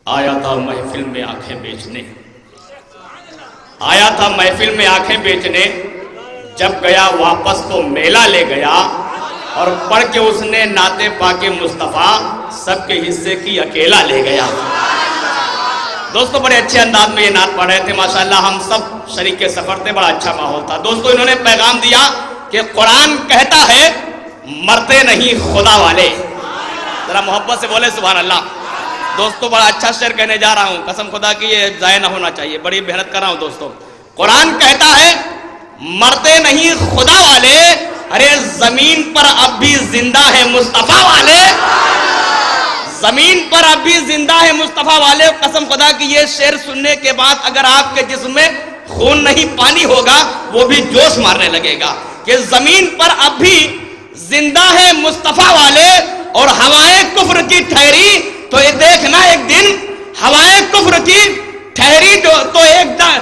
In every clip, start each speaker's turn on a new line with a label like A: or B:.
A: آیا تھا محفل میں آنکھیں بیچنے، آیا تھا محفل میں آنکھیں بیچنے، جب گیا واپس تو میلہ لے گیا، اور پڑھ کے اس نے نعت پاک مصطفیٰ سب کے حصے کی اکیلا لے گیا۔ دوستو بڑے اچھے انداز میں یہ نعت پڑھ رہے تھے، ماشاءاللہ ہم سب شریک سفر تھے، بڑا اچھا ماحول تھا۔ دوستو انہوں نے پیغام دیا کہ قرآن کہتا ہے مرتے نہیں خدا والے، ذرا محبت سے بولے سبحان اللہ۔ دوستو بڑا اچھا شعر کہنے جا رہا ہوں، قسم خدا کی یہ ضائع نہ ہونا چاہیے، بڑی محنت کر رہا ہوں دوستو۔ قرآن کہتا ہے مرتے نہیں خدا والے، ارے زمین پر اب بھی زندہ ہے مصطفیٰ والے، زمین پر اب بھی زندہ ہے مصطفیٰ والے۔ قسم خدا کی یہ شعر سننے کے بعد اگر آپ کے جسم میں خون نہیں پانی ہوگا وہ بھی جوش مارنے لگے گا کہ زمین پر اب بھی زندہ ہے مصطفیٰ والے، اور ہوائیں کفر کی ٹھہری تو یہ دیکھنا ایک دن، ہوائیں کفر کی ٹھہری تو ایک دن،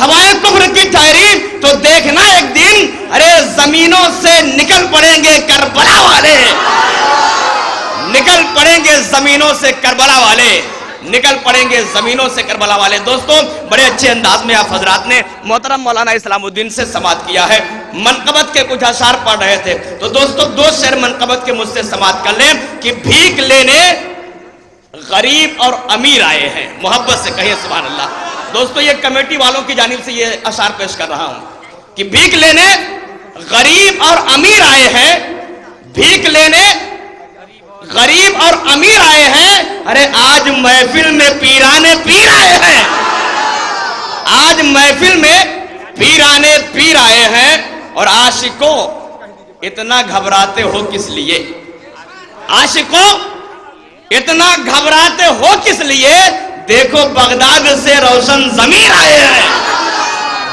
A: ہوائیں کفر کی ٹھہری تو دیکھنا ایک دن، ارے زمینوں سے نکل پڑیں گے کربلا والے، نکل پڑیں گے زمینوں سے کربلا والے، نکل پڑیں گے زمینوں سے کربلا والے۔ دوستو بڑے اچھے انداز میں آپ حضرات نے محترم مولانا اسلام الدین سے سماعت کیا ہے، منقبت کے کچھ اشعار پڑھ رہے تھے، تو دوستو دو شعر منقبت کے مجھ سے سماعت کر لیں کہ بھیک لینے غریب اور امیر آئے ہیں، محبت سے کہیے سبحان اللہ۔ دوستو یہ کمیٹی والوں کی جانب سے یہ اشعار پیش کر رہا ہوں کہ بھیک لینے غریب اور امیر آئے ہیں، بھیک لینے غریب اور امیر آئے ہیں، ارے آج محفل میں پیرانے پیر آئے ہیں، آج محفل میں پیرانے پیر آئے ہیں، اور عاشقوں اتنا گھبراتے ہو کس لیے، عاشقوں اتنا گھبراتے ہو کس لیے، دیکھو بغداد سے روشن ضمیر آئے ہیں،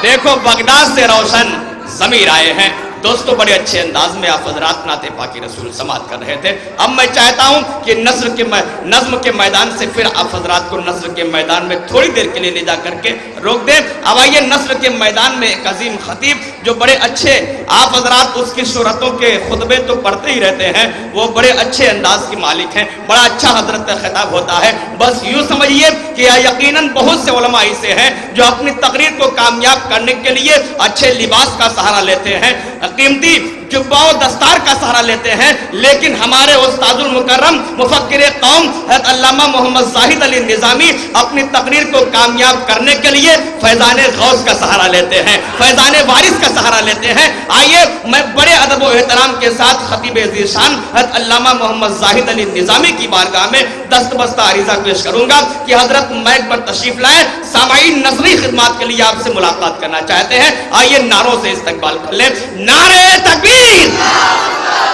A: دیکھو بغداد سے روشن ضمیر آئے ہیں۔ دوستو بڑے اچھے انداز میں آپ حضرات نعت پاک رسول سماعت کر رہے تھے۔ اب میں چاہتا ہوں کہ نظم کے میدان سے پھر آپ حضرات کو نثر کے میدان میں تھوڑی دیر کے لیے لے جا کر کے روک دیں۔ اب آئیے نثر کے میدان میں ایک عظیم خطیب جو بڑے اچھے، آپ حضرات اس کی صورتوں کے خطبے تو پڑھتے ہی رہتے ہیں، وہ بڑے اچھے انداز کی مالک ہیں، بڑا اچھا حضرت خطاب ہوتا ہے۔ بس یوں سمجھیے کہ یقیناً بہت سے علماء ایسے ہیں جو اپنی تقریر کو کامیاب کرنے کے لیے اچھے لباس کا سہارا لیتے ہیں، قیمتی جبہ و دستار کا سہارا لیتے ہیں، لیکن ہمارے استاد المکرم مفکر قوم حضرت علامہ محمد زاہد علی نظامی اپنی تقریر کو کامیاب کرنے کے لیے فیضان غوث کا سہارا لیتے ہیں، فیضان وارث کا سہارا لیتے ہیں۔ آئیے میں بڑے ادب و احترام کے ساتھ خطیب عزیز شان حضرت علامہ محمد زاہد علی نظامی کی بارگاہ میں دست بستہ عریضہ پیش کروں گا کہ حضرت مائک پر تشریف لائیں، سامعین نظری خدمات کے لیے آپ سے ملاقات کرنا چاہتے ہیں۔ آئیے نعروں سے استقبال کر لیں، نعرہ تکبیر،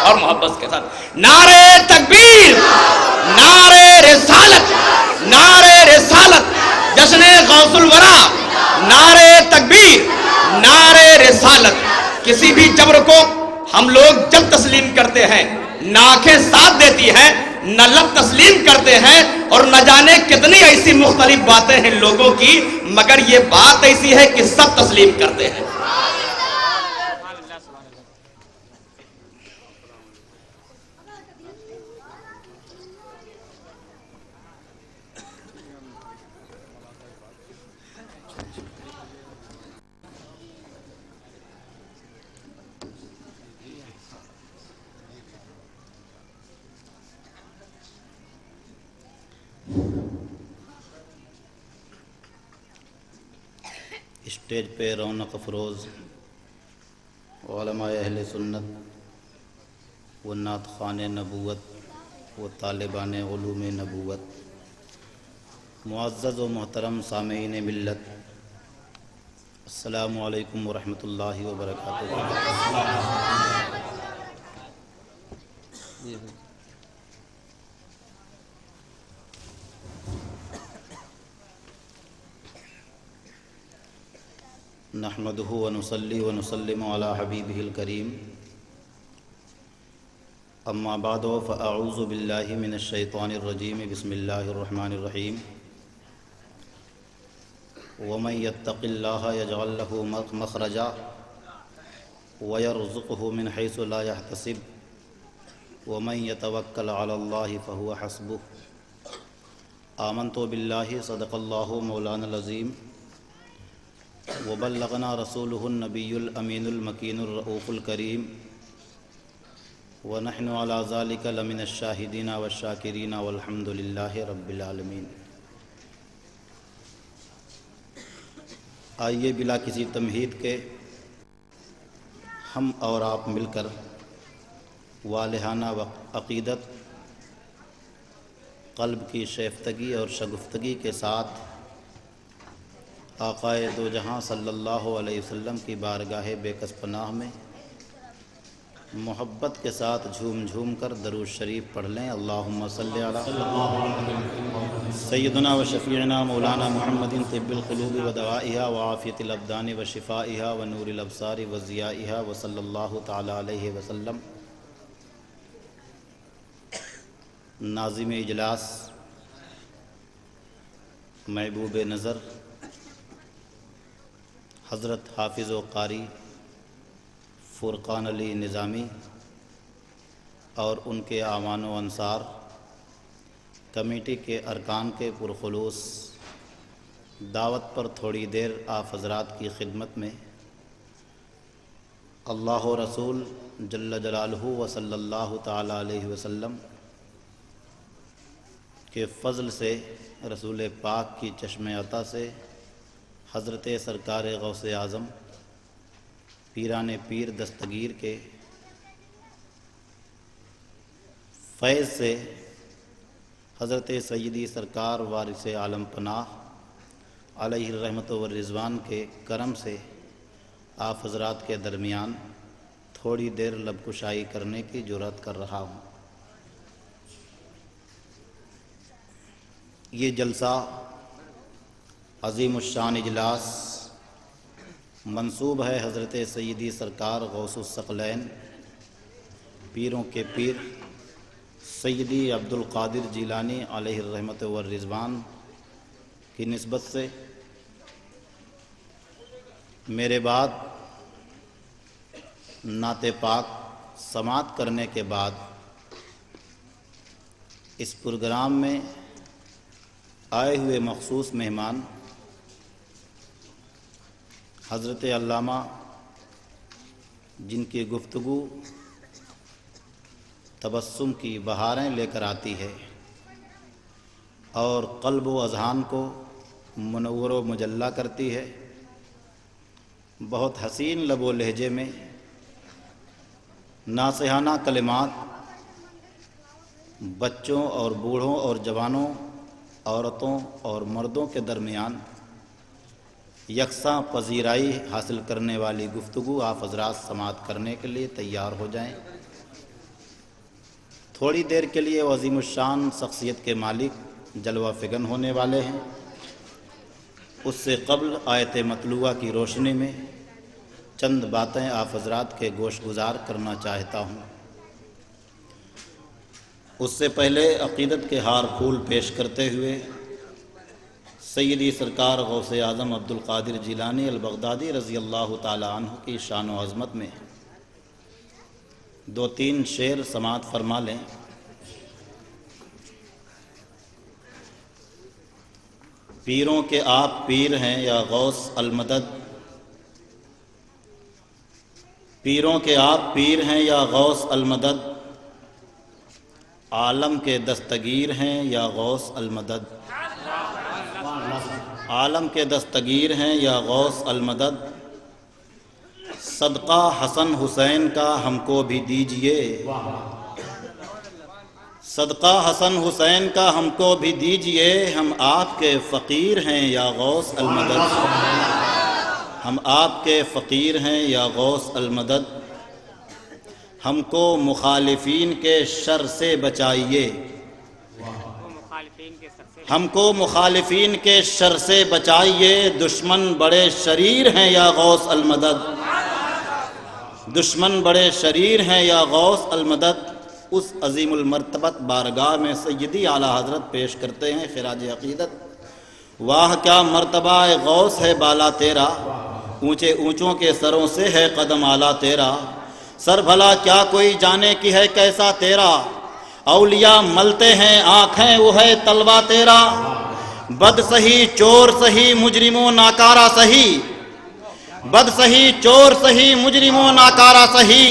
A: اور محبت کے ساتھ نعرہ تکبیر، نعرہ رسالت، نعرہ رسالت، جشن غوث الورا، نعرہ تکبیر، نعرہ رسالت۔ کسی بھی جبر کو ہم لوگ جب تسلیم کرتے ہیں نہ آنکھیں ساتھ دیتی ہیں، نہ لب تسلیم کرتے ہیں، اور نہ جانے کتنی ایسی مختلف باتیں ہیں لوگوں کی، مگر یہ بات ایسی ہے کہ سب تسلیم کرتے ہیں۔
B: اسٹیج پہ رونق افروز علماء اہل سنت و نعت خوان نبوت و طالبان علوم نبوت، معزز و محترم سامعین ملت، السلام علیکم ورحمۃ اللہ وبرکاتہ۔ نحمده ونصلي ونسلم على حبيبه الكريم، اما بعد فاعوذ بالله من الشيطان الرجيم، بسم الله الرحمن الرحيم۔ ومن يتق الله يجعل له مخرجا ويرزقه من حيث لا يحتسب ومن يتوکل علی اللہ فهو حسبہ آمنت باللہ صدق اللہ مولانا العظیم وبلغنا رسولہ النبی الامین المکین الرؤوف الکریم ونحن علی ذلک لمن الشاہدین والشاکرین والحمد للہ رب العالمین۔ آئیے بلا کسی تمہید کے ہم اور آپ مل کر والہانہ عقیدت، قلب کی شیفتگی اور شگفتگی کے ساتھ آقائے دو جہاں صلی اللہ علیہ وسلم کی بارگاہ بے کس پناہ میں محبت کے ساتھ جھوم جھوم کر درود شریف پڑھ لیں۔ اللہم صلی علی سیدنا و شفیعنا مولانا محمد طب القلوب و دوائها و عافیت الابدان و شفائها و نور الابصار و ضیائها و صلی اللہ تعالی علیہ وسلم۔ ناظم اجلاس محبوب نظر حضرت حافظ و قاری فرقان علی نظامی اور ان کے اعوان و انصار، کمیٹی کے ارکان کے پرخلوص دعوت پر تھوڑی دیر آپ حضرات کی خدمت میں اللہ و رسول جل جلالہ و صلی اللہ تعالی علیہ وسلم کے فضل سے، رسول پاک کی چشم عطا سے، حضرت سرکار غوث اعظم پیران پیر دستگیر کے فیض سے، حضرت سیدی سرکار وارث عالم پناہ علیہ الرحمت والرضوان کے کرم سے آپ حضرات کے درمیان تھوڑی دیر لب کشائی کرنے کی جرات کر رہا ہوں۔ یہ جلسہ عظیم الشان اجلاس منسوب ہے حضرت سیدی سرکار غوث الثقلین پیروں کے پیر سیدی عبد القادر جیلانی علیہ الرحمت والرضوان کی نسبت سے۔ میرے بعد نعت پاک سماعت کرنے کے بعد اس پروگرام میں آئے ہوئے مخصوص مہمان حضرت علامہ، جن کی گفتگو تبسم کی بہاریں لے کر آتی ہے اور قلب و اذہان کو منور و مجلہ کرتی ہے، بہت حسین لب و لہجے میں ناصحانہ کلمات بچوں اور بوڑھوں اور جوانوں، عورتوں اور مردوں کے درمیان یکساں پذیرائی حاصل کرنے والی گفتگو آپ حضرات سماعت کرنے کے لیے تیار ہو جائیں۔ تھوڑی دیر کے لیے عظیم الشان شخصیت کے مالک جلوہ فگن ہونے والے ہیں، اس سے قبل آیت مطلوعہ کی روشنی میں چند باتیں آپ حضرات کے گوش گزار کرنا چاہتا ہوں۔ اس سے پہلے عقیدت کے ہار پھول پیش کرتے ہوئے سیدی سرکار غوث اعظم عبد القادر جیلانی البغدادی رضی اللہ تعالی عنہ کی شان و عظمت میں دو تین شعر سماعت فرما لیں۔ پیروں کے آپ پیر ہیں یا غوث المدد، پیروں کے آپ پیر ہیں یا غوث المدد، عالم کے دستگیر ہیں یا غوث المدد، عالم کے دستگیر ہیں یا غوث المدد، صدقہ حسن حسین کا ہم کو بھی دیجئے، صدقہ حسن حسین کا ہم کو بھی دیجئے، ہم آپ کے فقیر ہیں یا غوث المدد، ہم آپ کے فقیر ہیں یا غوث المدد، ہم کو مخالفین کے شر سے بچائیے، ہم کو مخالفین کے شر سے بچائیے، دشمن بڑے شریر ہیں یا غوث المدد، دشمن بڑے شریر ہیں یا غوث المدد۔ اس عظیم المرتبت بارگاہ میں سیدی اعلیٰ حضرت پیش کرتے ہیں خراج عقیدت۔ واہ کیا مرتبہ غوث ہے بالا تیرا، اونچے اونچوں کے سروں سے ہے قدم اعلیٰ تیرا، سر بھلا کیا کوئی جانے کی ہے کیسا تیرا، اولیاء ملتے ہیں آنکھیں وہ ہے تلوا تیرا، بد سہی چور سہی مجرموں ناکارہ سہی، بد سہی چور سہی مجرموں ناکارہ سہی،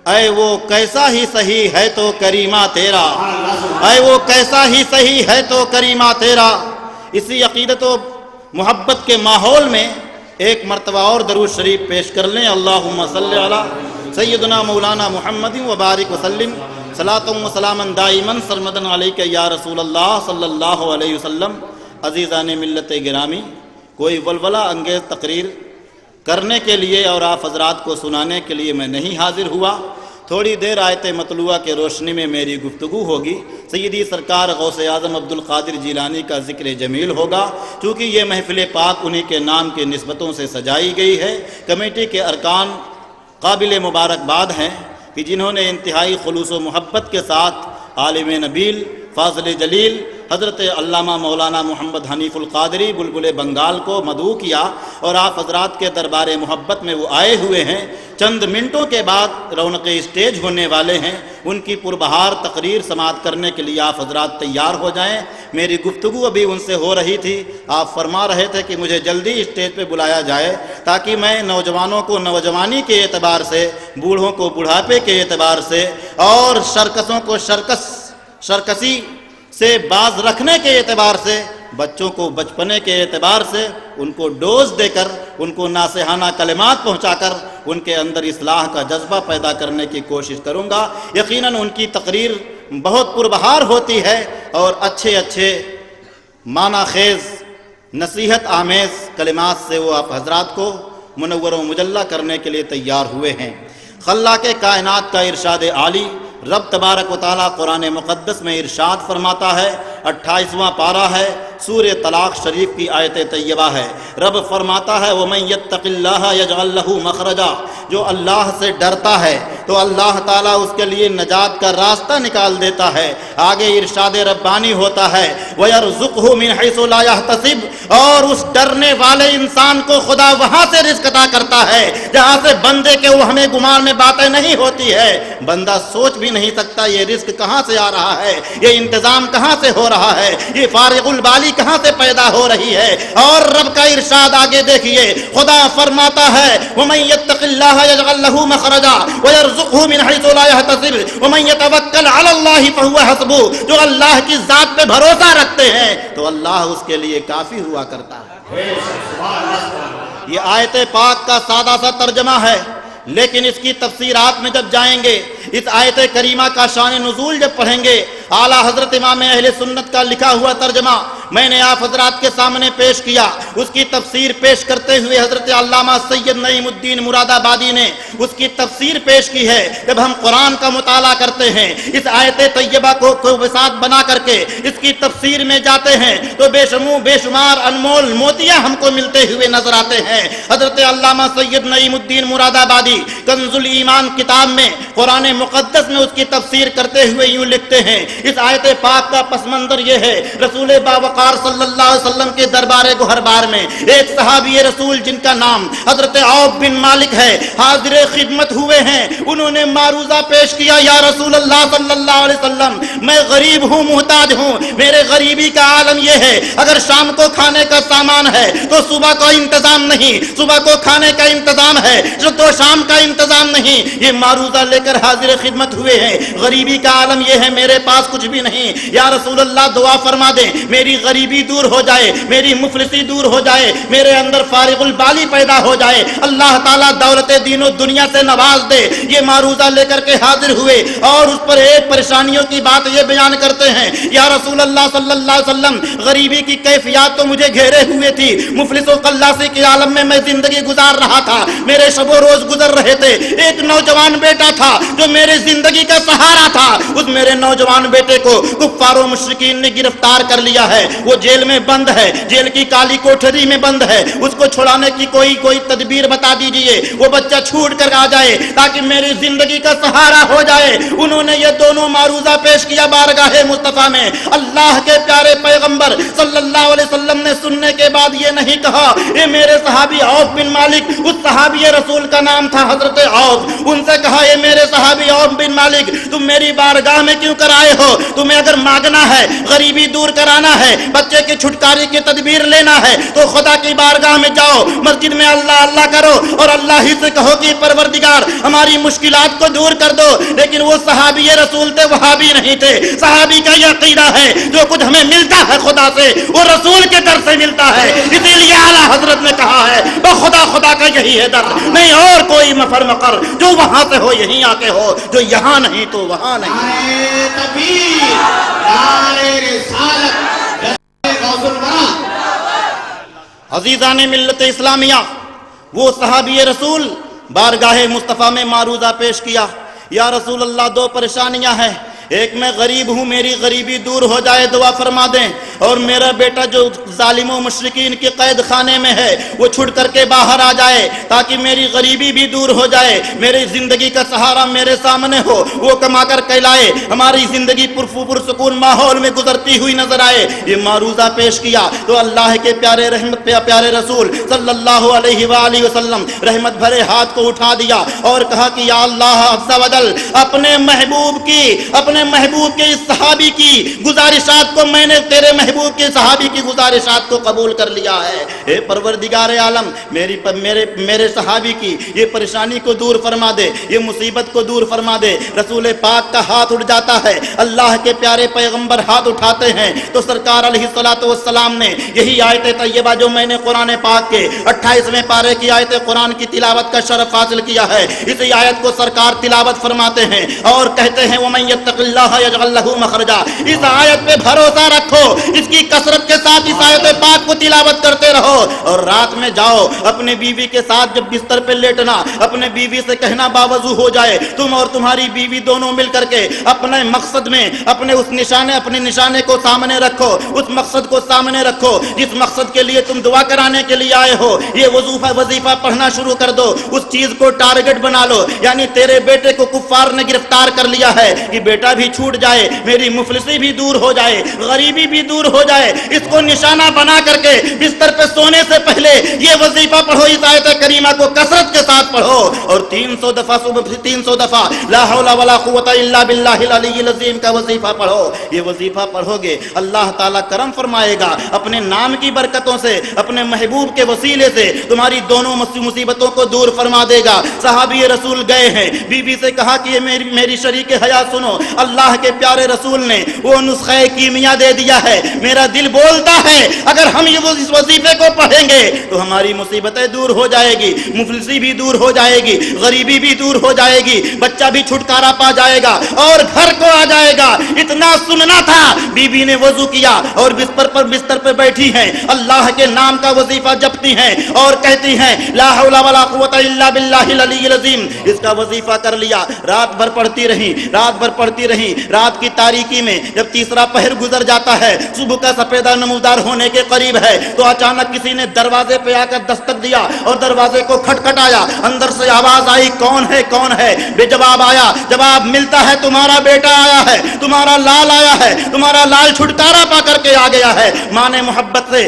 B: اے وہ کیسا ہی سہی ہے تو کریمہ تیرا، اے وہ کیسا ہی سہی ہے تو کریمہ تیرا۔ اسی عقیدت و محبت کے ماحول میں ایک مرتبہ اور درود شریف پیش کر لیں۔ اللہم صلی علی سیدنا مولانا محمد وبارک وسلم صلاۃ و سلاما دائما سرمدا علیک یا رسول اللہ صلی اللہ علیہ وسلم۔ عزیزان ملت گرامی، کوئی ولولہ انگیز تقریر کرنے کے لیے اور آپ حضرات کو سنانے کے لیے میں نہیں حاضر ہوا۔ تھوڑی دیر آیت مطلوعہ کے روشنی میں میری گفتگو ہوگی۔ سیدی سرکار غوث اعظم عبد القادر جیلانی کا ذکر جمیل ہوگا، چونکہ یہ محفل پاک انہی کے نام کے نسبتوں سے سجائی گئی ہے۔ کمیٹی کے ارکان قابل مبارکباد ہیں کہ جنہوں نے انتہائی خلوص و محبت کے ساتھ عالم نبیل فاضل جلیل حضرت علامہ مولانا محمد حنیف القادری بلبل بنگال کو مدعو کیا، اور آپ حضرات کے دربار محبت میں وہ آئے ہوئے ہیں۔ چند منٹوں کے بعد رونق اسٹیج ہونے والے ہیں، ان کی پربہار تقریر سماعت کرنے کے لیے آپ حضرات تیار ہو جائیں۔ میری گفتگو ابھی ان سے ہو رہی تھی، آپ فرما رہے تھے کہ مجھے جلدی اسٹیج پہ بلایا جائے تاکہ میں نوجوانوں کو نوجوانی کے اعتبار سے، بوڑھوں کو بڑھاپے کے اعتبار سے، اور شرکسوں کو شرکسی سے باز رکھنے کے اعتبار سے، بچوں کو بچپنے کے اعتبار سے ان کو ڈوز دے کر، ان کو ناصحانہ کلمات پہنچا کر ان کے اندر اصلاح کا جذبہ پیدا کرنے کی کوشش کروں گا۔ یقیناً ان کی تقریر بہت پربہار ہوتی ہے اور اچھے معنی خیز نصیحت آمیز کلمات سے وہ آپ حضرات کو منور و مجلہ کرنے کے لیے تیار ہوئے ہیں۔ خلاق کائنات کا ارشاد عالی رب تبارک و تعالیٰ قرآن مقدس میں ارشاد فرماتا ہے، 28واں پارہ ہے، سورہ طلاق شریف کی آیت طیبہ ہے۔ رب فرماتا ہے وَمَن يَتَّقِ اللَّهَ يَجْعَل لَّهُ مَخْرَجًا، جو اللہ سے ڈرتا ہے تو اللہ تعالیٰ اس کے لیے نجات کا راستہ نکال دیتا ہے۔ آگے ارشاد ربانی ہوتا ہے وَيَرْزُقْهُ مِنْ حَيْثُ لَا يَحْتَسِبُ، اور اس ڈرنے والے انسان کو خدا وہاں سے رزق عطا کرتا ہے جہاں سے بندے کے وہ ہمیں گمان میں باتیں نہیں ہوتی ہے۔ بندہ سوچ بھی نہیں سکتا یہ رزق کہاں سے آ رہا ہے، یہ انتظام کہاں سے ہو رہا ہے، یہ فارغ البالی کہاں سے پیدا ہو رہی ہے۔ اور رب کا ارشاد آگے دیکھیے، خدا فرماتا ہے وَمَن يَتَّقِ اللَّهَ يَجْعَل لَّهُ مَخْرَجًا وَيَرْزُقْهُ مِنْ حَيْثُ لَا يَحْتَسِبُ وَمَن يَتَوَكَّلْ عَلَى اللَّهِ فَهُوَ حَسْبُهُ، جو اللہ کی ذات پہ بھروسہ رکھتے ہیں تو اللہ اس کے لیے کافی ہوا کرتا ہے۔ یہ آیت پاک کا سادہ سا ترجمہ ہے، لیکن اس کی تفسیرات میں جب جائیں گے، اس آیت کریمہ کا شان نزول جب پڑھیں گے، اعلیٰ حضرت امام اہل سنت کا لکھا ہوا ترجمہ میں نے آپ حضرات کے سامنے پیش کیا، اس کی تفسیر پیش کرتے ہوئے حضرت علامہ سید نعیم الدین مراد آبادی نے اس کی تفسیر پیش کی ہے۔ جب ہم قرآن کا مطالعہ کرتے ہیں، اس آیت طیبہ کو وسعت بنا کر کے اس کی تفسیر میں جاتے ہیں تو بے شمار انمول موتیاں ہم کو ملتے ہوئے نظر آتے ہیں۔ حضرت علامہ سید نعیم الدین مراد آبادی کنز الایمان کتاب میں قرآن مقدس میں اس کی تفسیر کرتے ہوئے یوں لکھتے ہیں، اس آیت پاک کا پس منظر یہ ہے، رسول باوقار صلی اللہ علیہ وسلم کے دربار گوہر بار میں ایک صحابی رسول جن کا نام حضرت عوف بن مالک ہے، حاضر خدمت ہوئے ہیں۔ انہوں نے معروضہ پیش کیا، یا رسول اللہ صلی اللہ علیہ وسلم، میں غریب ہوں، محتاج ہوں، میرے غریبی کا عالم یہ ہے، اگر شام کو کھانے کا سامان ہے تو صبح کو انتظام نہیں، صبح کو کھانے کا انتظام ہے تو شام کا انتظام نہیں۔ یہ معروضہ لے کر حاضر خدمت ہوئے ہیں، غریبی کا عالم یہ ہے، میرے پاس کچھ بھی نہیں، یا رسول اللہ دعا فرما دیں میری غریبی دور ہو جائے، میری مفلسی دور ہو جائے، میرے اندر فارغ البالی پیدا ہو جائے، اللہ تعالیٰ دولت دین و دنیا سے نواز دے۔ یہ معروضہ لے کر کے حاضر ہوئے اور اس پر ایک پریشانیوں کی بات یہ بیان کرتے ہیں، یا رسول اللہ صلی اللہ علیہ وسلم، غریبی کی کیفیات تو مجھے گھیرے ہوئے تھی، مفلس و قلاسی کے عالم میں زندگی گزار رہا تھا، میرے شب و روز گزر رہے تھے۔ ایک نوجوان بیٹا تھا جو میرے زندگی کا سہارا تھا، اس میرے نوجوان بیٹے کو کفار و مشرکین نے گرفتار کر لیا ہے، وہ जेल में बंद है, जेल की काली कोठरी में बंद है, उसको छुड़ाने की कोई तदबीर बता दीजिए, वो बच्चा छूट कर आ जाए ताकि मेरी जिंदगी का सहारा हो जाए। उन्होंने ये दोनों मारूजा पेश किया बारगाहे मुस्तफा में। अल्लाह के प्यारे पैगंबर सल्लल्लाहु अलैहि वसल्लम ने सुनने के बाद ये नहीं कहा ये मेरे सहाबी औफ बिन मालिक, उस सहाबी रसूल का नाम था हजरत औफ, उनसे कहा ये मेरे सहाबी औफ बिन मालिक तुम मेरी बारगाह में क्यों कर आए हो? तुम्हें अगर मांगना है, गरीबी दूर कराना है, बच्चे की छुटकारे की तदबीर लेना है तो खुदा की बारगाह में जाओ, मस्जिद में अल्लाह अल्लाह करो और अल्लाह ही से कहो कि परवरदिगार हमारी मुश्किलात को दूर कर दो। लेकिन वो सहाबी रसूल थे, वहाबी नहीं थे। सहाबी का यह अकीदा है जो कुछ हमें मिलता है खुदा से वो रसूल के दर से मिलता है। इसीलिए आला हजरत ने कहा है वो खुदा खुदा का यही है दर, नहीं और कोई मफर मकर, जो वहां से हो यहीं आके हो, जो यहाँ नहीं तो वहां नहीं।
C: नारे तकबीर, नारे रिसालत, गौसुल वरा।
B: अजीज़ान मिल्लत इस्लामिया, वो सहाबी रसूल बारगाहे मुस्तफ़ा में मारूजा पेश किया, या रसूल अल्लाह दो परेशानियां हैं, एक मैं गरीब हूँ, मेरी गरीबी दूर हो जाए दुआ फरमा दें, और मेरा बेटा जो जालिमों मुशरिकीन के कैद खाने में है वो छुट करके बाहर आ जाए ताकि मेरी गरीबी भी दूर हो जाए, मेरी जिंदगी का सहारा मेरे सामने हो, वो कमा कर कहलाए, हमारी जिंदगी पुरसुकून माहौल में गुजरती हुई नजर आए। ये मारूजा पेश किया तो अल्लाह के प्यारे रहमत प्यारे रसूल सल्लल्लाहु अलैहि वसल्लम रहमत भरे हाथ को उठा दिया और कहा कि या अल्लाह अज़्ज़ा वजल, अपने महबूब के इस सहाबी की गुजारिशात को मैंने तेरे महबूब के सहाबी की गुजारिशात को कबूल कर लिया है। हे परवरदिगार आलम, मेरे सहाबी की ये परेशानी को दूर फरमा दे, ये मुसीबत को दूर फरमा दे। रसूल पाक का हाथ उठ जाता है, अल्लाह के प्यारे पैगंबर हाथ उठाते हैं तो सरकार अलैहिस्सलातु वस्सलाम ने यही आयत तैयबा जो मैंने कुरान पाक के 28वें पारे की आयत कुरान की तिलावत का शरफ हासिल किया है, इस आयत को सरकार तिलावत फरमाते हैं और कहते हैं वमन यत्तक़िल्लाह यजअल लहू मखरजा। इस आयत पे भरोसा रखो, इसकी कसरत के साथ इस आयत पाक को तिलावत करते रहो और रात में जाओ अपने बीवी के साथ जब बिस्तर पे लेटना, अपने बीवी से कहना बावजू हो जाए, तुम और तुम्हारी बीवी दोनों मिल करके अपने मकसद में अपने निशाने को सामने रखो, उस मकसद को सामने रखो जिस मकसद के लिए तुम दुआ कराने के लिए आए हो। ये वजीफा पढ़ना शुरू कर दो, उस चीज को टारगेट बना लो। यानी तेरे बेटे को कुफ्फार ने गिरफ्तार कर लिया है कि बेटा भी छूट जाए, मेरी मुफलिसी भी दूर हो जाए, गरीबी भी दूर हो जाए, इसको निशाना बना करके बिस्तर पे सोने से पहले ये वजीफा पढ़ो, इस आयत करीमा को कसरत के साथ पढ़ो और 300 दफा सुबह 300 दफा ला हौला वला कुव्वता इल्ला बिल्लाहिल अलीय्यिल अज़ीम का वजीफा पढ़ो। ये वजीफा पढ़ोगे अल्लाह ताला करम फरमाएगा, अपने नाम की बरकतों से, अपने महबूब के वसीले से तुम्हारी दोनों मुसीबतों को दूर फरमा देगा। सहाबी रसूल गए हैं, बीबी से कहा कि ये मेरी शरीक हयात सुनो, अल्लाह के प्यारे रसूल ने वो नुस्खे कीमिया दे दिया है, मेरा दिल बोलता है अगर हम ये इस वजीफे को पढ़ेंगे तो हमारी मुसीबतें दूर हो जाएगी, मुफलिसी भी दूर हो जाएगी, गरीबी भी दूर हो जाएगी, बच्चा भी छुटकारा पा जाएगा और घर को आ जाएगा। इतना सुनना था, बीबी ने वजू किया और बिस्तर पर बैठी हैं, अल्लाह के नाम का वजीफा जपती हैं और कहती हैं ला हौला वला कुव्वता इल्ला बिल्लाहिल अलीय्यिल अज़ीम। इसका वजीफा कर लिया, रात भर पढ़ती रही। रात की तारीकी में जब तीसरा पहर गुजर जाता है, सुबह का सफेदा नमूदार होने के करीब है तो अचानक किसी ने दरवाजे पे आकर दस्तक दिया और दरवाजे को खटखटाया। अंदर से आवाज आई कौन है? बेजवाब आया, जवाब मिलता है तुम्हारा बेटा आया है, तुम्हारा लाल आया है, तुम्हारा लाल छुटकारा पा करके आ गया है। माँ ने मोहब्बत से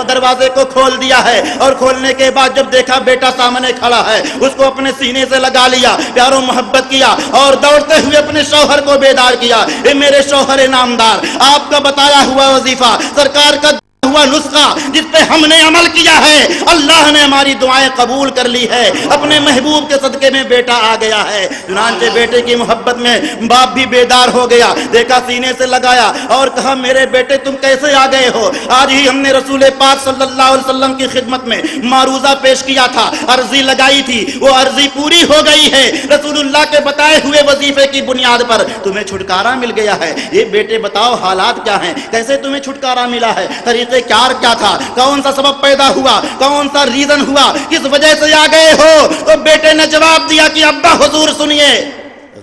B: दरवाजे को खोल दिया है और खोलने के बाद जब देखा बेटा सामने खड़ा है, उसको अपने सीने से लगा लिया, प्यारो मोहब्बत किया और दौड़ते हुए अपने शौहर को बेदार किया। ए मेरे शौहर नामदार, आपका बताया हुआ वजीफा, सरकार का हुआ नुस्खा जिस पे हमने अमल किया है, अल्लाह ने हमारी दुआएं कबूल कर ली है, अपने महबूब के सदके में बेटा आ गया है। चुनांचे बेटे की मोहब्बत में बाप भी बेदार हो गया, देखा सीने से लगाया और कहा मेरे बेटे तुम कैसे आ गए हो? आज ही हमने रसूल पाक सल्लल्लाहु अलैहि वसल्लम की खिदमत में मारूजा पेश किया था, अर्जी लगाई थी, वो अर्जी पूरी हो गई है। रसूलुल्लाह के बताए हुए वजीफे की बुनियाद पर तुम्हें छुटकारा मिल गया है। ये बेटे बताओ हालात क्या हैं, कैसे तुम्हें छुटकारा मिला है, तरीके क्या था, कौन सा सबब पैदा हुआ, कौन सा रीजन हुआ, किस वजह से आ गए हो? तो बेटे ने जवाब दिया कि अब्बा हुजूर सुनिए,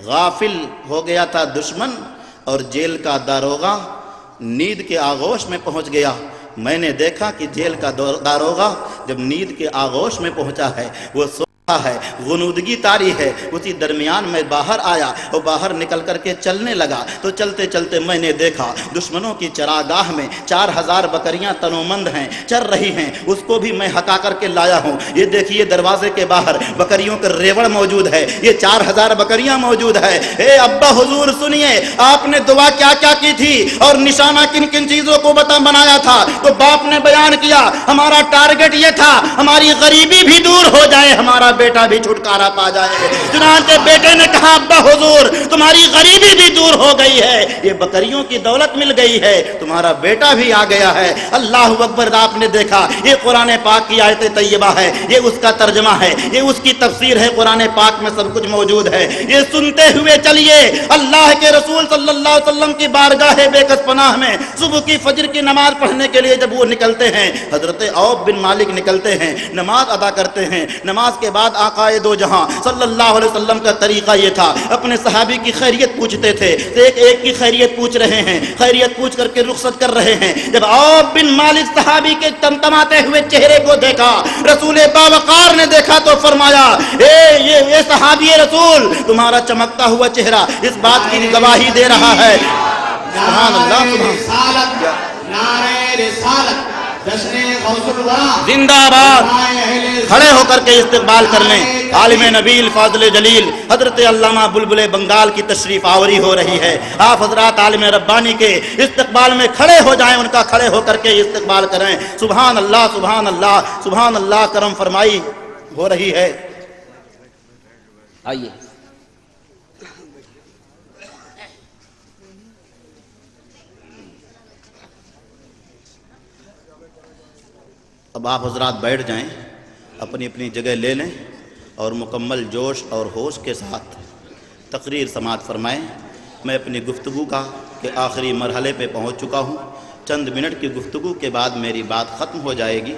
B: गाफिल हो गया था दुश्मन और जेल का दारोगा, नींद के आगोश में पहुंच गया। मैंने देखा कि जेल का दारोगा जब नींद के आगोश में पहुंचा है, वो है, गुनूदगी तारी है। उसी दरमियान मैं बाहर आया और बाहर निकल करके चलने लगा तो चलते चलते मैंने देखा दुश्मनों की चरागाह में 4000 बकरियां तनोमंद हैं, चर रही हैं। उसको भी मैं हटा करके लाया हूँ। ये देखिए दरवाजे के बाहर बकरियों का रेवड़ मौजूद है, ये 4000 बकरियां मौजूद है। ए अब्बा हुजूर सुनिए, आपने दुआ क्या क्या की थी और निशाना किन किन चीजों को बनाया था। तो बाप ने बयान किया, हमारा टारगेट ये था हमारी गरीबी भी दूर हो जाए, हमारा बेटा भी छुटकारा पा जाए। चुनांचे बेटे ने कहा, अब्बा हुजूर तुम्हारी गरीबी भी दूर हो गई है, ये बकरियों की दौलत मिल गई है, तुम्हारा बेटा भी आ गया है। अल्लाह अकबर। आपने देखा ये कुरान पाक की आयत तैयबा है, ये उसका तर्जमा है, ये उसकी तफसीर है, कुरान पाक में सब कुछ मौजूद है। ये सुनते हुए चलिए अल्लाह के रसूल सल्लल्लाहु अलैहि वसल्लम की बारगाह बेकस पनाह में सुबह की फजर की नमाज पढ़ने के लिए जब वो निकलते हैं, हजरत औफ बिन मालिक निकलते हैं, नमाज अदा करते हैं। नमाज के बाद आकाए दो जहां सल्लल्लाहु अलैहि वसल्लम का तरीका ये था, अपने सहाबी की खैरियत पूछते थे। तो एक एक की खैरियत पूछ रहे हैं, खैरियत पूछ करके रुखसत कर रहे हैं। जब औफ बिन मालिक सहाबी के तमतमाते हुए चेहरे को देखा, रसूल बावकार ने देखा तो फरमाया, ये सहाबी रसूल तुम्हारा चमकता हुआ चेहरा इस बात की गवाही दे रहा है। सुभान अल्लाह, जिंदाबाद। खड़े होकर के इस्तेकबाल करने आलिम नबील फाज़िल जलील हजरत अल्लामा बुलबुल बंगाल की तशरीफ आवरी हो रही है। आप हजरात आलिम रब्बानी के इस्तेकबाल में खड़े हो जाएं, उनका खड़े होकर के इस्तेकबाल करें। सुभान अल्लाह, सुभान अल्लाह, सुभान अल्लाह। करम फरमाई हो रही है। आइए अब आप हजरात बैठ जाएं, अपनी अपनी जगह ले लें और मुकम्मल जोश और होश के साथ तकरीर समाअत फरमाएं। मैं अपनी गुफ्तगू का के आखिरी मरहले पे पहुंच चुका हूं। चंद मिनट की गुफ्तगू के बाद मेरी बात ख़त्म हो जाएगी।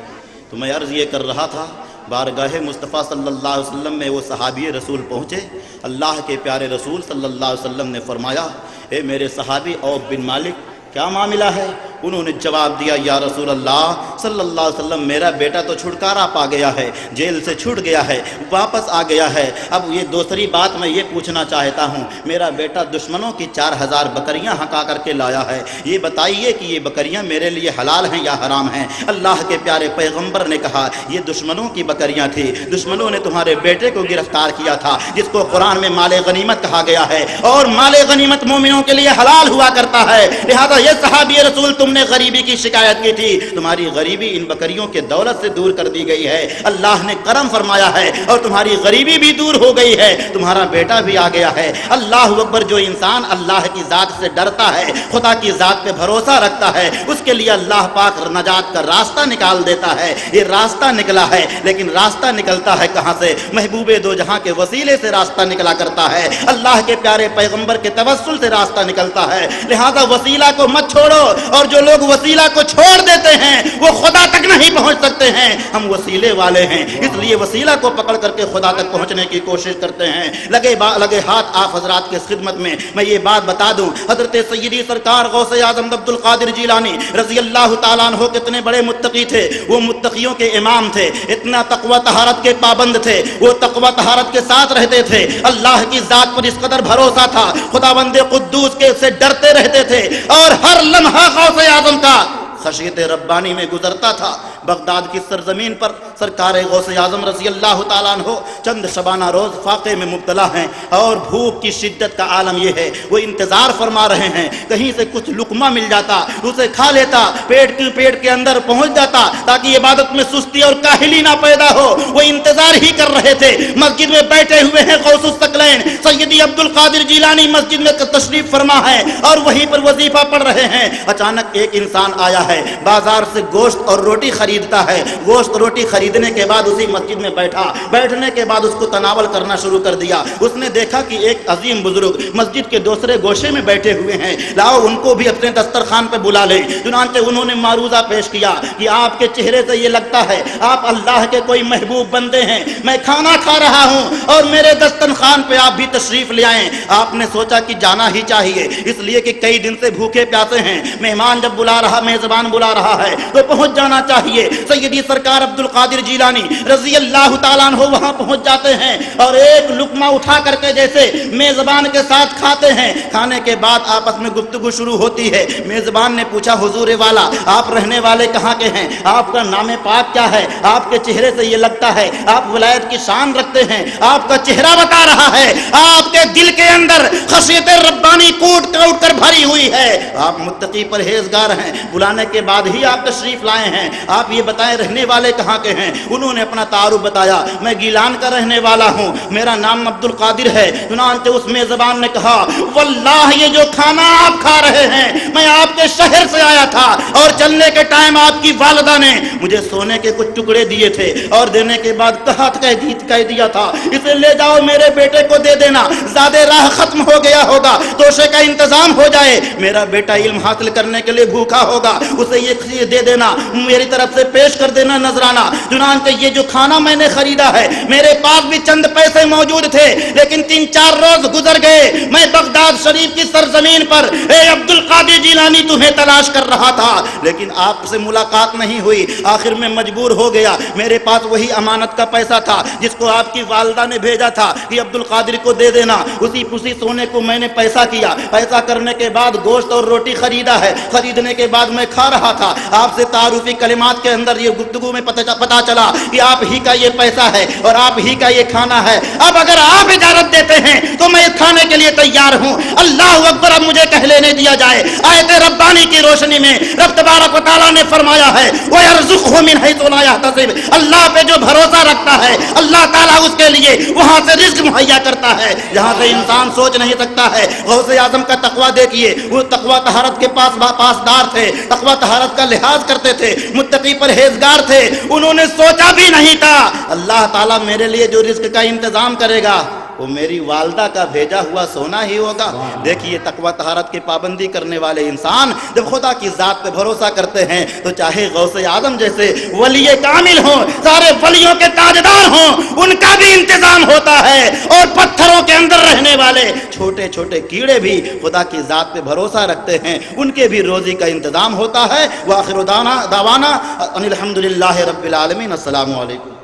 B: तो मैं अर्ज़ ये कर रहा था, बारगाह मुस्तफ़ा सल्लल्लाहु अलैहि वसल्लम में वो सहाबी रसूल पहुँचे। अल्लाह के प्यारे रसूल सल्लल्लाहु अलैहि वसल्लम ने फरमाया, ए मेरे सहाबी औफ बिन मालिक क्या मामला है। उन्होंने जवाब दिया, या रसूल अल्लाह सल्लल्लाहु अलैहि वसल्लम मेरा बेटा तो छुटकारा पा गया है, जेल से छूट गया है, वापस आ गया है। अब ये दूसरी बात मैं ये पूछना चाहता हूँ, मेरा बेटा दुश्मनों की 4000 बकरियाँ हका करके लाया है, ये बताइए कि ये बकरियाँ मेरे लिए हलाल हैं या हराम हैं। अल्लाह के प्यारे पैगम्बर ने कहा, ये दुश्मनों की बकरियाँ थी, दुश्मनों ने तुम्हारे बेटे को गिरफ्तार किया था, जिसको कुरान में माले गनीमत कहा गया है, और माले गनीमत मोमिनों के लिए हलाल हुआ करता है। लिहाजा ये सहाबी रसूल तुमने गरीबी की शिकायत की थी, तुम्हारी गरीबी इन बकरियों के दौलत से दूर कर दी गई है। अल्लाह ने करम फरमाया है और तुम्हारी गरीबी भी दूर हो गई है, तुम्हारा बेटा भी आ गया है। अल्लाह अकबर। जो इंसान अल्लाह की ज़ात से डरता है, खुदा की ज़ात पे भरोसा रखता है, उसके लिए अल्लाह पाक नजात का रास्ता निकाल देता है। ये रास्ता निकला है, लेकिन रास्ता निकलता है कहाँ से? महबूबे दो जहां के वसीले से रास्ता निकला करता है, अल्लाह के प्यारे पैगंबर के तवस्सुल से रास्ता निकलता है। लिहाजा वसीला को मत छोड़ो, और जो लोग वसीला को छोड़ देते हैं वो खुदा तक नहीं पहुंच सकते हैं। हम वसीले वाले हैं, इसलिए वसीला को पकड़ करके खुदा तक पहुंचने की कोशिश करते हैं। लगे हाथ आप हजरात के खिदमत में मैं ये बात बता दूं, हजरत सय्यदी सरकार गौसे आजम अब्दुल कादिर जिलानी रज़ी अल्लाह ताला अन्हु कितने बड़े मुत्तकी थे। वो मुत्तकियों के इमाम थे, इतना तकवा तहारत के पाबंद थे, वो तकवा तहारत के साथ रहते थे। अल्लाह की जात पर इस कदर भरोसा था, खुदावंद कुद्दूस के से डरते रहते थे, और हर लम्हा गौसे आजम का खशियत रब्बानी में गुजरता था। बगदाद की सरजमीन पर सरकार गौसे आजम रज़ी अल्लाह ताला अन्हु चंद शबाना रोज फाके में मुब्तला हैं, और भूख की शिद्दत का आलम यह है, वो इंतजार फरमा रहे हैं कहीं से कुछ लुकमा मिल जाता, उसे खा लेता, पेट के अंदर पहुंच जाता, ताकि इबादत में सुस्ती और काहिली ना पैदा हो। वो इंतजार ही कर रहे थे। मस्जिद में बैठे हुए हैं गौसुस सकलैन सय्यदी अब्दुल कादिर जिलानी मस्जिद में तशरीफ फरमा है और वहीं पर वजीफा पढ़ रहे हैं। अचानक एक इंसान आया है, बाजार से गोश्त और रोटी खरीदता है, गोश्त रोटी खरीद खरीदने के बाद उसी मस्जिद में बैठा, बैठने के बाद उसको तनावल करना शुरू कर दिया। उसने देखा कि एक अजीम बुजुर्ग मस्जिद के दूसरे गोशे में बैठे हुए हैं, लाओ उनको भी अपने दस्तरखान पे बुला ले। चुनांचे उन्होंने मारूजा पेश किया कि आपके चेहरे से ये लगता है आप अल्लाह के कोई महबूब बंदे हैं, मैं खाना खा रहा हूँ और मेरे दस्तरखान पे आप भी तशरीफ ले आए। आपने सोचा कि जाना ही चाहिए, इसलिए कि कई दिन से भूखे प्यासे हैं, मेहमान जब बुला रहा, मेजबान बुला रहा है तो पहुंच जाना चाहिए। सैयदी सरकार अब्दुल कादिर जिलानी रजी अल्लाह ताला अन्हु वहां पहुंच जाते हैं और एक लुकमा उठा करके जैसे मेजबान के साथ खाते हैं। खाने के बाद आपस में गुफ्तगू शुरू होती है। मेजबान ने पूछा, हुजूर वाला आप रहने वाले कहाँ के हैं, आपका नाम पाक क्या है, आपके चेहरे से ये लगता है आप विलायत की शान रखते हैं, आपका चेहरा बता रहा है आपके दिल के अंदर खशियत रब्बानी कूट कूट कर भरी हुई है, आप मुत्तकी परहेजगार हैं। बुलाने के बाद ही आप तशरीफ लाए हैं, आप ये बताएं रहने वाले कहाँ के हैं। उन्होंने अपना तारुफ बताया, मैं गीलान का रहने वाला हूँ, मेरा नाम अब्दुल कादिर है। चुनांचे उस मेजबान ने कहा, वल्लाह ये जो खाना आप खा रहे हैं मैं आपके शहर से आया था और चलने के टाइम आपकी वालिदा ने मुझे सोने के कुछ टुकड़े दिए थे और देने के बाद कह दिया था इसे ले जाओ मेरे बेटे को दे देना, ज्यादा राह खत्म हो गया होगा, तोशे का इंतजाम हो जाए, मेरा बेटा इल्म हासिल करने के लिए भूखा होगा, उसे ये दे देना, मेरी तरफ से पेश कर देना नजराना। चुनांचे ये जो खाना मैंने खरीदा है, मेरे पास भी चंद पैसे मौजूद थे, लेकिन 3-4 रोज गुजर गए, मैं बगदाद शरीफ की सरजमीन पर ए अब्दुल कादिर जिलानी तुम्हें तलाश कर रहा था, लेकिन आपसे मुलाकात नहीं हुई। आखिर में मजबूर हो गया, मेरे पास वही अमानत का पैसा था जिसको आपकी वालिदा ने भेजा था कि अब्दुल कादिर को दे देना, उसी सोने को मैंने पैसा किया। पैसा करने के बाद गोश्त और रोटी खरीदा है, खरीदने के बाद मैं खा रहा था। आपसे तारुफी कलिमात के अंदर ये गुफ्तगू में पता चला कि आप ही का ये पैसा है और आप ही का ये खाना है। अब अगर आप इजाजत देते हैं तो मैं खाने के लिए तैयार हूँ। अल्लाह अकबर, अब मुझे कह लेने दिया जाए। आयत रब्बानी की रोशनी में रब तबारक व तआला ने फरमाया है, वो यरज़ुक़हु मिन हैसु ला यहतसिब, अल्लाह पे जो भरोसा रखता है अल्लाह ताला उसके लिए वहां से रिज़्क़ मुहैया करता है जहां से इंसान सोच नहीं सकता है। गौसे आज़म का तकवा देखिए, वो तकवा तहारत के पासदार थे, तकवा तहारत का लिहाज करते थे, मुत्तकी परहेजगार थे। उन्होंने सोचा भी नहीं था अल्लाह ताला मेरे लिए जो रिज़्क़ का इंतजाम करेगा वो मेरी वालिदा का भेजा हुआ सोना ही होगा। देखिए तकवा तहारत की पाबंदी करने वाले इंसान जब खुदा की जात पे भरोसा करते हैं तो चाहे गौसे आजम जैसे वली कामिल हों, सारे वलियों के ताजदार हों, उनका भी इंतजाम होता है। और पत्थरों के अंदर रहने वाले छोटे छोटे कीड़े भी खुदा की जात पे भरोसा रखते हैं, उनके भी रोजी का इंतजाम होता है। व आखिर दावाना अनिल हम्दुलिल्लाहि रब्बिल आलमीन। अस्सलामु अलैकुम।